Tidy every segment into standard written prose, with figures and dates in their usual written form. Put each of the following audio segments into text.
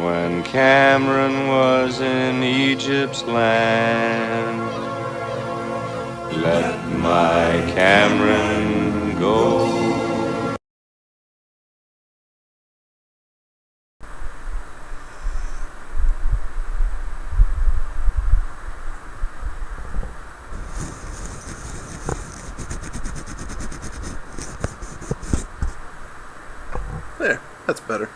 when Cameron was in Egypt's land. Let my Cameron go. There, that's better.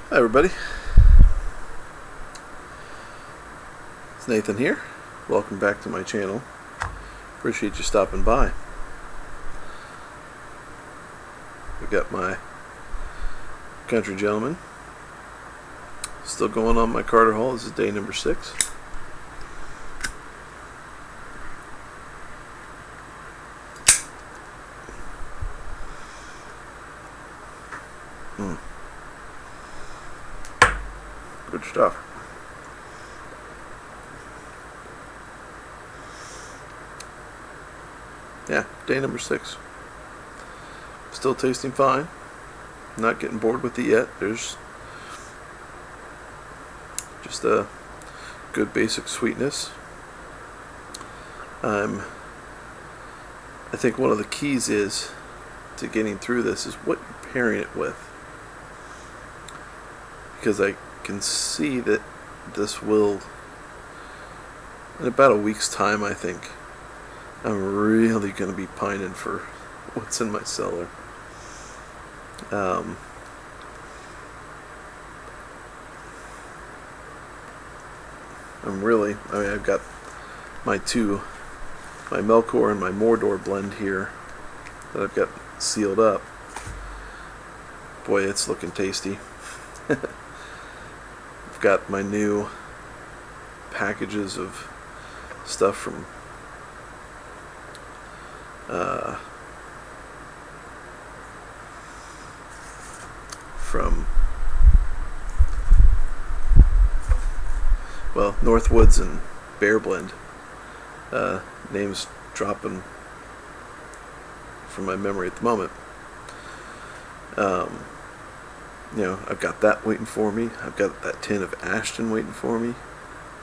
Hi everybody, it's Nathan here. Welcome back to my channel. Appreciate you stopping by. We got my country gentleman still going on my Carter haul. This is day number 6. Good stuff. Yeah, day number 6. Still tasting fine. Not getting bored with it yet. There's just a good basic sweetness. I think one of the keys is to getting through this is what you're pairing it with. Because I can see that this will, in about a week's time, I think, I'm really going to be pining for what's in my cellar. I've got my Melkor and my Mordor blend here that I've got sealed up. Boy, it's looking tasty. I've got my new packages of stuff from Northwoods and Bear Blend. Names dropping from my memory at the moment. I've got that waiting for me. I've got that tin of Ashton waiting for me.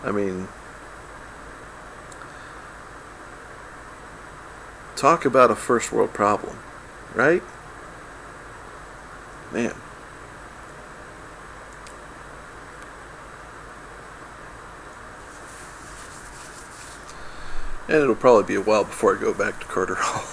I mean, talk about a first world problem, right? Man. And it'll probably be a while before I go back to Carter Hall.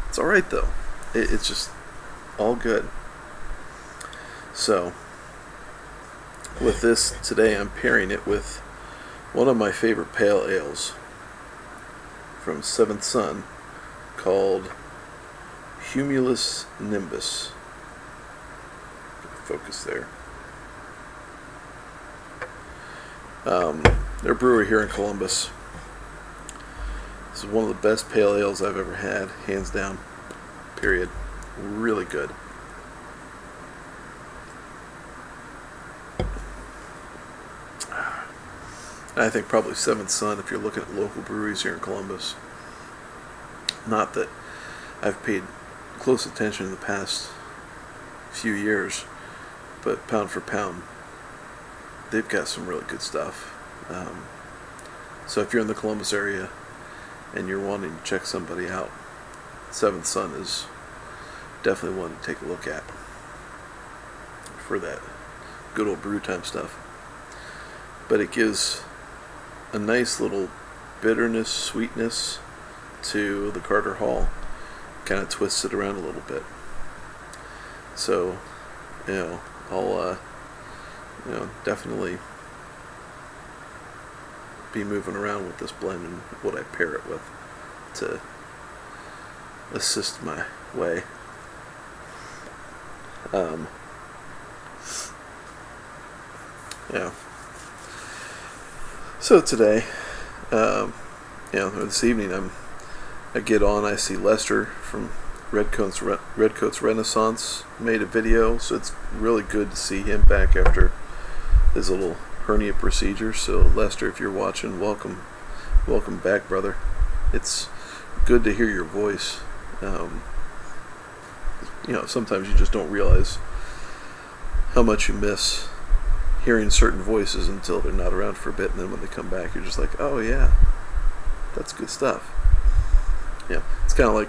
It's alright though. It's just all good. So, with this today, I'm pairing it with one of my favorite pale ales from Seventh Son called Humulus Nimbus. Focus there. They're a brewery here in Columbus. This is one of the best pale ales I've ever had, hands down. Period. Really good. I think probably Seventh Son if you're looking at local breweries here in Columbus. Not that I've paid close attention in the past few years, but pound for pound, they've got some really good stuff. So if you're in the Columbus area and you're wanting to check somebody out, Seventh Son is definitely one to take a look at for that good old brew time stuff. But it gives a nice little bitterness, sweetness to the Carter Hall. Kind of twists it around a little bit. So, I'll definitely be moving around with this blend and what I pair it with to assist my way. So today, this evening, I get on. I see Lester from Redcoats Renaissance made a video, so it's really good to see him back after his little hernia procedure. So Lester, if you're watching, welcome back, brother. It's good to hear your voice. Sometimes you just don't realize how much you miss hearing certain voices until they're not around for a bit, and then when they come back, you're just like, oh yeah, that's good stuff. Yeah, it's kind of like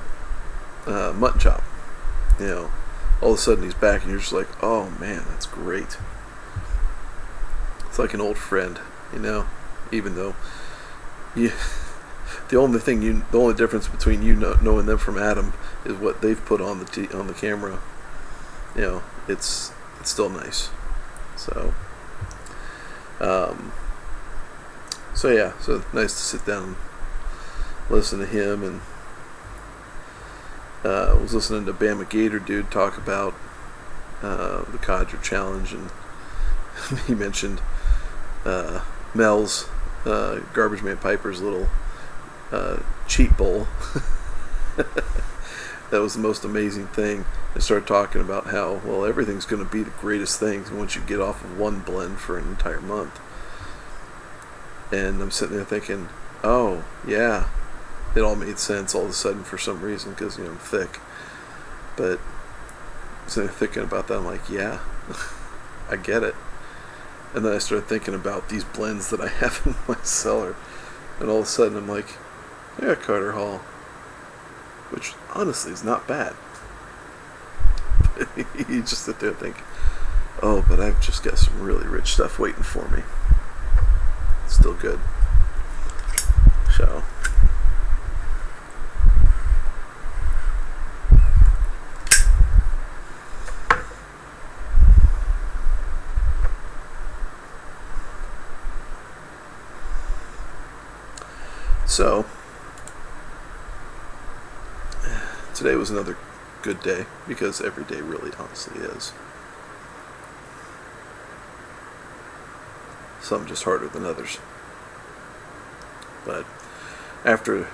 Mutton Chop. You know, all of a sudden he's back, and you're just like, oh man, that's great. It's like an old friend, you know, even though you. The only difference between you knowing them from Adam is what they've put on the camera. You know, it's still nice. So, so nice to sit down and listen to him, and was listening to Bama Gator dude talk about the Codger challenge, and he mentioned Mel's Garbage Man Piper's little cheat bowl. That was the most amazing thing. They started talking about how, well, everything's going to be the greatest things once you get off of one blend for an entire month. And I'm sitting there thinking, oh yeah, it all made sense all of a sudden for some reason, because, you know, I'm thick. But sitting there thinking about that, I'm like, yeah, I get it. And then I started thinking about these blends that I have in my cellar, and all of a sudden I'm like, yeah, Carter Hall, which honestly is not bad. You just sit there and think, oh, but I've just got some really rich stuff waiting for me. It's still good. So today was another good day, because every day really honestly is. Some just harder than others. But after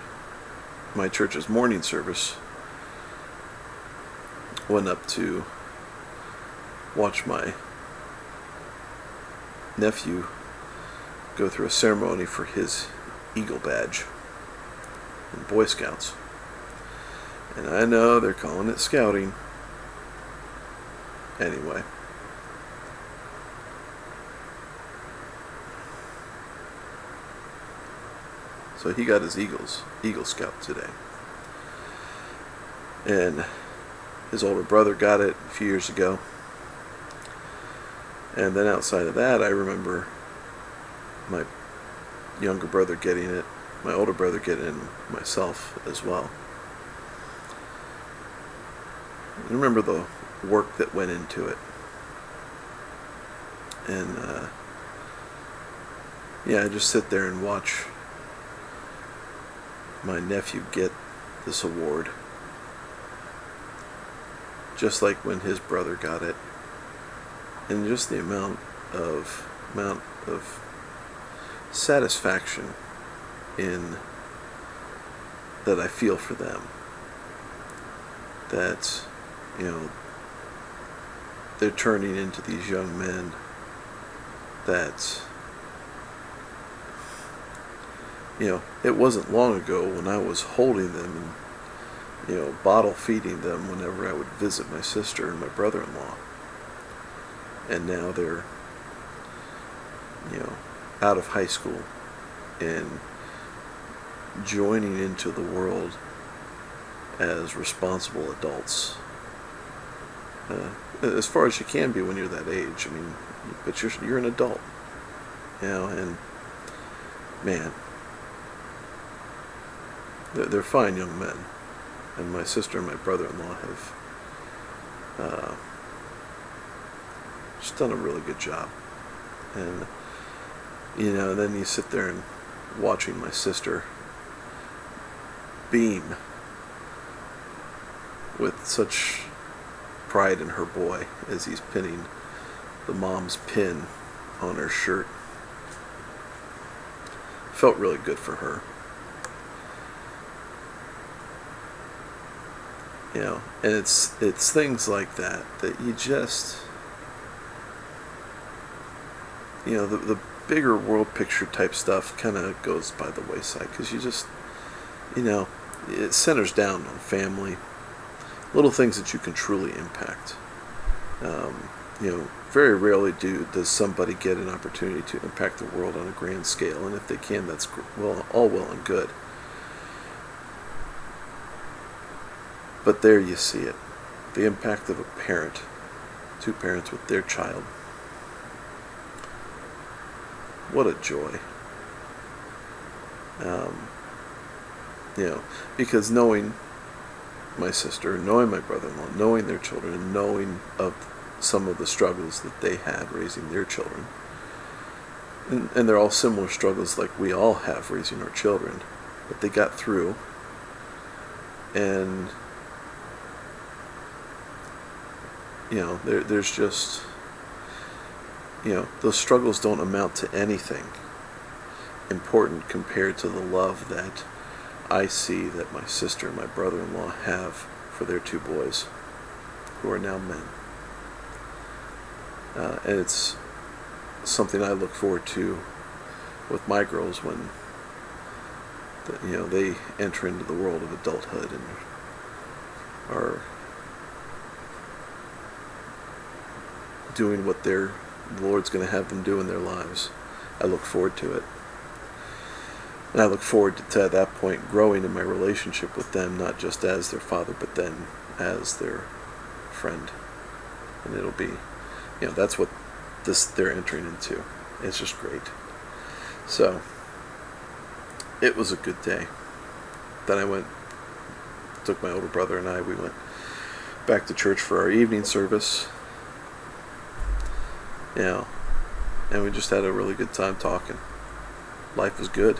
my church's morning service, went up to watch my nephew go through a ceremony for his Eagle badge in Boy Scouts. And I know they're calling it scouting. Anyway. So he got his Eagle Scout today. And his older brother got it a few years ago. And then outside of that, I remember my younger brother getting it, my older brother getting it, and myself as well. I remember the work that went into it. And I just sit there and watch my nephew get this award, just like when his brother got it, and just the amount of satisfaction in that I feel for them, that, you know, they're turning into these young men that, you know, it wasn't long ago when I was holding them and, you know, bottle feeding them whenever I would visit my sister and my brother-in-law. And now they're, you know, out of high school and joining into the world as responsible adults. As far as you can be when you're that age. I mean, but you're an adult, you know, and man, they're fine young men. And my sister and my brother-in-law have just done a really good job. And, you know, then you sit there and watching my sister beam with such pride in her boy as he's pinning the mom's pin on her shirt. Felt really good for her. You know, and it's things like that you just, you know, the bigger world picture type stuff kind of goes by the wayside, because you just, you know, it centers down on family, little things that you can truly impact. very rarely does somebody get an opportunity to impact the world on a grand scale, and if they can, that's all well and good. But there you see it, the impact of a parent, two parents with their child. What a joy. Because knowing my sister, knowing my brother-in-law, knowing their children, and knowing of some of the struggles that they had raising their children, and they're all similar struggles like we all have raising our children, but they got through, and there's just, those struggles don't amount to anything important compared to the love that I see that my sister and my brother-in-law have for their two boys, who are now men. And it's something I look forward to with my girls when they enter into the world of adulthood and are doing what the Lord's going to have them do in their lives. I look forward to it. And I look forward to, at that point, growing in my relationship with them, not just as their father, but then as their friend. And it'll be, that's what they're entering into. It's just great. So, it was a good day. Then I took my older brother and we went back to church for our evening service. And we just had a really good time talking. Life is good.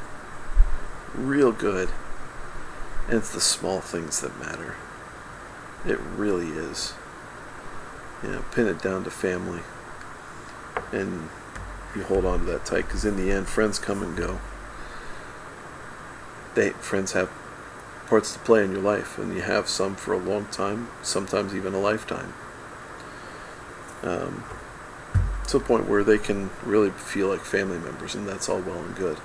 Real good. And it's the small things that matter. It really is. Pin it down to family. And you hold on to that tight, because in the end, friends come and go. Friends have parts to play in your life, and you have some for a long time, sometimes even a lifetime. To a point where they can really feel like family members, and that's all well and good.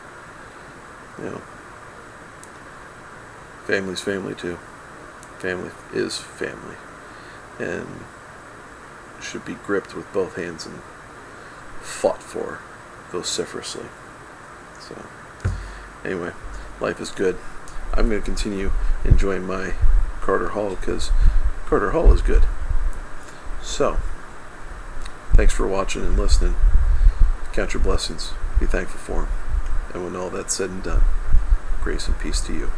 Family's family too. Family is family, and should be gripped with both hands and fought for vociferously. So, anyway, life is good. I'm going to continue enjoying my Carter Hall because Carter Hall is good. So, thanks for watching and listening. Count your blessings. Be thankful for them. And when all that's said and done, grace and peace to you.